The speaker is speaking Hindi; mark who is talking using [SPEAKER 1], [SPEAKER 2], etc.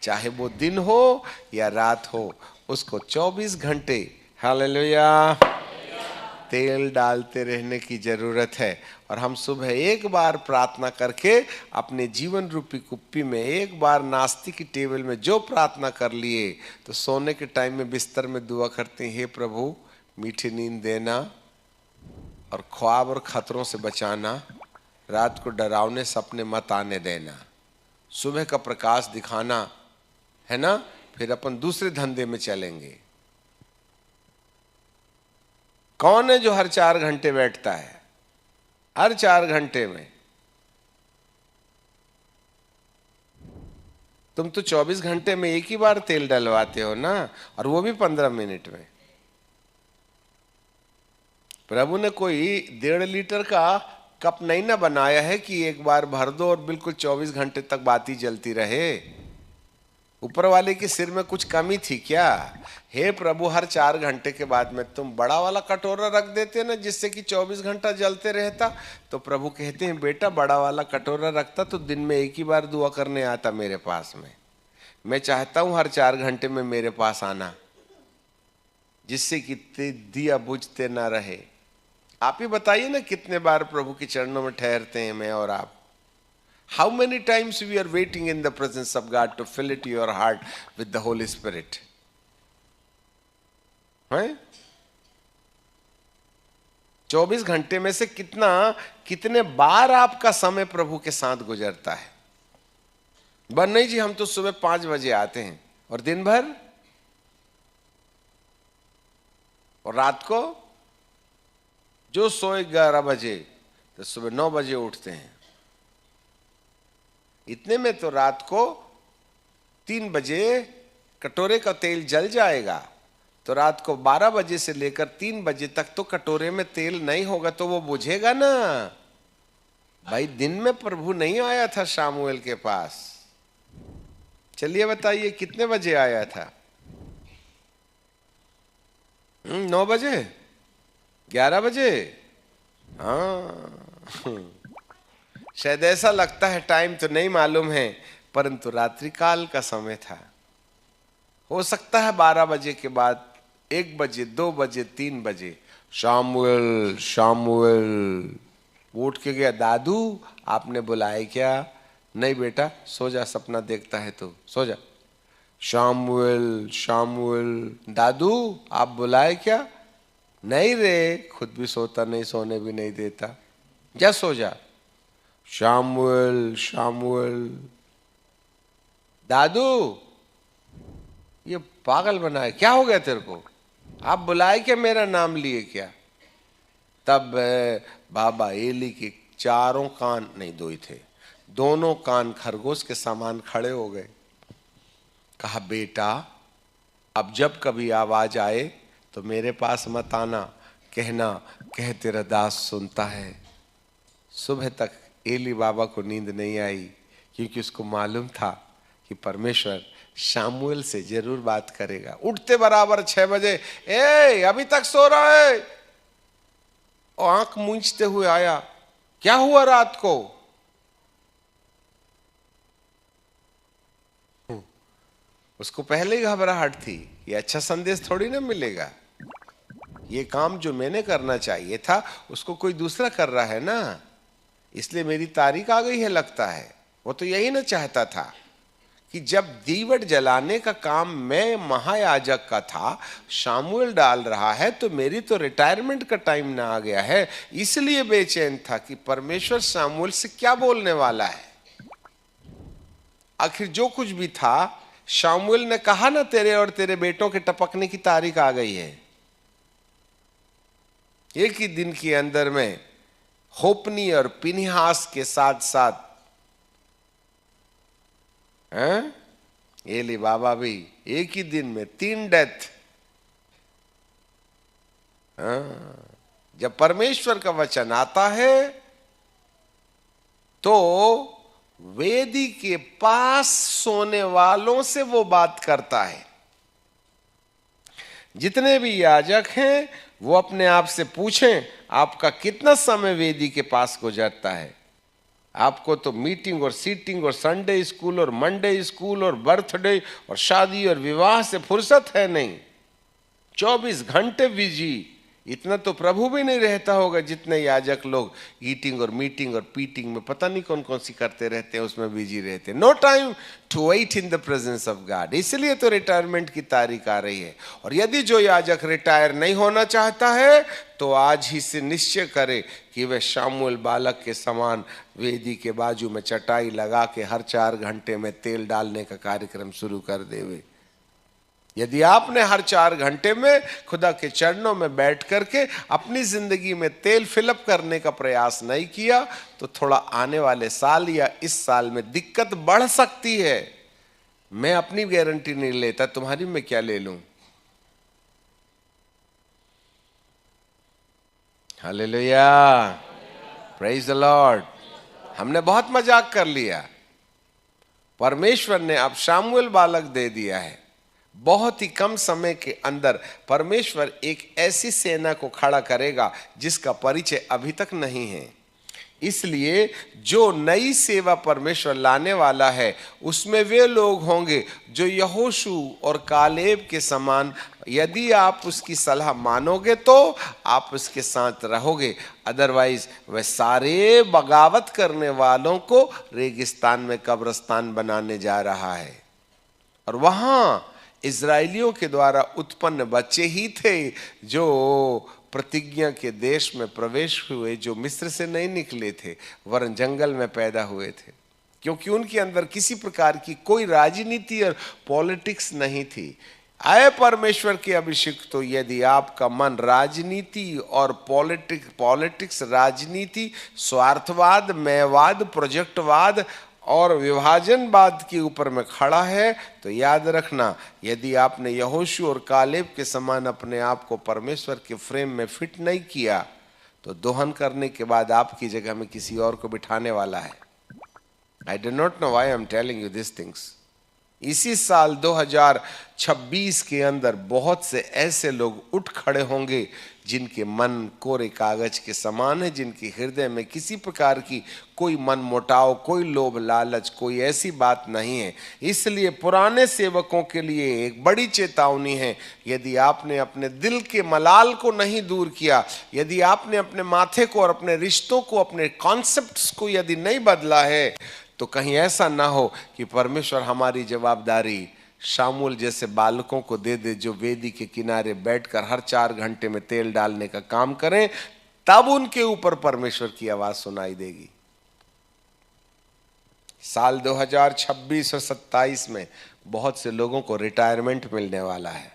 [SPEAKER 1] चाहे वो दिन हो या रात हो, उसको 24 घंटे हालेलुया तेल डालते रहने की जरूरत है। और हम सुबह एक बार प्रार्थना करके अपने जीवन रूपी कुप्पी में, एक बार नाश्ते की टेबल में जो प्रार्थना कर लिए, तो सोने के टाइम में बिस्तर में दुआ करते हैं, हे प्रभु मीठी नींद देना और ख्वाब और खतरों से बचाना, रात को डरावने सपने मत आने देना, सुबह का प्रकाश दिखाना, है ना। फिर अपन दूसरे धंधे में चलेंगे। कौन है जो हर 4 घंटे बैठता है? हर 4 घंटे में तुम तो 24 घंटे में एक ही बार तेल डलवाते हो ना, और वो भी 15 मिनट में। प्रभु ने कोई 1.5 लीटर का कप नहीं ना बनाया है कि एक बार भर दो और बिल्कुल 24 घंटे तक बाती जलती रहे। ऊपर वाले के सिर में कुछ कमी थी क्या? हे प्रभु, हर 4 घंटे के बाद में तुम बड़ा वाला कटोरा रख देते ना, जिससे कि 24 घंटा जलते रहता। तो प्रभु कहते हैं, बेटा बड़ा वाला कटोरा रखता तो दिन में एक ही बार दुआ करने आता मेरे पास में। मैं चाहता हूं हर 4 घंटे में मेरे पास आना, जिससे कि दिया बुझते ना रहे। आप ही बताइए ना, कितने बार प्रभु के चरणों में ठहरते हैं मैं और आप? How many times we are waiting in the presence of God to fill it your heart with the Holy Spirit? हैं? 24 घंटे में से कितने बार आपका समय प्रभु के साथ गुजरता है? बस नहीं जी, हम तो सुबह 5 बजे आते हैं और दिन भर, और रात को जो सोए 11 बजे तो सुबह 9 बजे उठते हैं। इतने में तो रात को 3 बजे कटोरे का तेल जल जाएगा, तो रात को 12 बजे से लेकर 3 बजे तक तो कटोरे में तेल नहीं होगा, तो वो बुझेगा ना भाई। दिन में प्रभु नहीं आया था शामुएल के पास। चलिए बताइए कितने बजे आया था? 9 बजे, 11 बजे? हाँ, शायद ऐसा लगता है, टाइम तो नहीं मालूम है, परंतु रात्रि काल का समय था। हो सकता है 12 बजे के बाद 1 बजे, 2 बजे, 3 बजे शामुएल शामुएल उठ के गया। दादू आपने बुलाए क्या? नहीं बेटा, सो जा, सपना देखता है तो सो जा। शामुएल शामुएल, दादू आप बुलाए क्या? नहीं रे, खुद भी सोता नहीं, सोने भी नहीं देता, जा सो जा। शामुएल शामुएल, दादू ये पागल बनाए, क्या हो गया तेरे को? आप बुलाए क्या? मेरा नाम लिए क्या? तब बाबा एली के चारों कान, नहीं 2 ही थे, दोनों कान खरगोश के समान खड़े हो गए। कहा, बेटा अब जब कभी आवाज आए तो मेरे पास मत आना, कहना कह तेरा दास सुनता है। सुबह तक एली बाबा को नींद नहीं आई, क्योंकि उसको मालूम था कि परमेश्वर शामुएल से जरूर बात करेगा। उठते बराबर 6 बजे, ए अभी तक सो रहा है? और आंख मूंझते हुए आया, क्या हुआ रात को? उसको पहले ही घबराहट थी, ये अच्छा संदेश थोड़ी ना मिलेगा, ये काम जो मैंने करना चाहिए था उसको कोई दूसरा कर रहा है ना, इसलिए मेरी तारीख आ गई है लगता है। वो तो यही ना चाहता था कि जब दीवट जलाने का काम मैं महायाजक का था, शामुएल डाल रहा है, तो मेरी तो रिटायरमेंट का टाइम ना आ गया है। इसलिए बेचैन था कि परमेश्वर शामुएल से क्या बोलने वाला है। आखिर जो कुछ भी था, शामुएल ने कहा ना, तेरे और तेरे बेटों के टपकने की तारीख आ गई है। एक ही दिन के अंदर में होपनी और पिनहास के साथ साथ एली बाबा भी एक ही दिन में 3 डेथ। जब परमेश्वर का वचन आता है तो वेदी के पास सोने वालों से वो बात करता है। जितने भी याजक हैं वो अपने आप से पूछें, आपका कितना समय वेदी के पास गुजरता है? आपको तो मीटिंग और सीटिंग और संडे स्कूल और मंडे स्कूल और बर्थडे और शादी और विवाह से फुर्सत है नहीं। 24 घंटे बिजी। इतना तो प्रभु भी नहीं रहता होगा जितने याजक लोग ईटिंग और मीटिंग और पीटिंग में पता नहीं कौन कौन सी करते रहते हैं, उसमें बिजी रहते हैं। No time to wait in the presence of God. इसलिए तो रिटायरमेंट की तारीख आ रही है। और यदि जो याजक रिटायर नहीं होना चाहता है तो आज ही से निश्चय करे कि वह शामुएल बालक के समान वेदी के बाजू में चटाई लगा के हर 4 घंटे में तेल डालने का कार्यक्रम शुरू कर देवे। यदि आपने हर 4 घंटे में खुदा के चरणों में बैठ करके अपनी जिंदगी में तेल फिलअप करने का प्रयास नहीं किया तो थोड़ा आने वाले साल या इस साल में दिक्कत बढ़ सकती है। मैं अपनी गारंटी नहीं लेता, तुम्हारी मैं क्या ले लूं। Hallelujah, praise the Lord. हमने बहुत मजाक कर लिया। परमेश्वर ने अब शामुएल बालक दे दिया है। बहुत ही कम समय के अंदर परमेश्वर एक ऐसी सेना को खड़ा करेगा जिसका परिचय अभी तक नहीं है। इसलिए जो नई सेवा परमेश्वर लाने वाला है उसमें वे लोग होंगे जो यहोशू और कालेब के समान, यदि आप उसकी सलाह मानोगे तो आप उसके साथ रहोगे, अदरवाइज वह सारे बगावत करने वालों को रेगिस्तान में कब्रिस्तान बनाने जा रहा है। और वहां इजराइलियों के द्वारा उत्पन्न बच्चे ही थे जो प्रतिज्ञा के देश में प्रवेश हुए, जो मिस्र से नहीं निकले थे वरन जंगल में पैदा हुए थे, क्योंकि उनके अंदर किसी प्रकार की कोई राजनीति और पॉलिटिक्स नहीं थी। आए परमेश्वर के अभिषेक, तो यदि आपका मन राजनीति और पॉलिटिक्स राजनीति, स्वार्थवाद, मैवाद, प्रोजेक्टवाद और विभाजनवाद के ऊपर में खड़ा है तो याद रखना, यदि आपने यहोशू और कालेब के समान अपने आप को परमेश्वर के फ्रेम में फिट नहीं किया तो दोहन करने के बाद आपकी जगह में किसी और को बिठाने वाला है। I do not know why I am telling you this things. इसी साल 2026 के अंदर बहुत से ऐसे लोग उठ खड़े होंगे जिनके मन कोरे कागज के समान है, जिनके हृदय में किसी प्रकार की कोई मन मोटाव, कोई लोभ लालच, कोई ऐसी बात नहीं है। इसलिए पुराने सेवकों के लिए एक बड़ी चेतावनी है, यदि आपने अपने दिल के मलाल को नहीं दूर किया, यदि आपने अपने माथे को और अपने रिश्तों को, अपने कॉन्सेप्ट्स को यदि नहीं बदला है तो कहीं ऐसा ना हो कि परमेश्वर हमारी जवाबदारी शामुएल जैसे बालकों को दे दे जो वेदी के किनारे बैठकर हर 4 घंटे में तेल डालने का काम करें, तब उनके ऊपर परमेश्वर की आवाज सुनाई देगी। साल 2026 और 27 में बहुत से लोगों को रिटायरमेंट मिलने वाला है।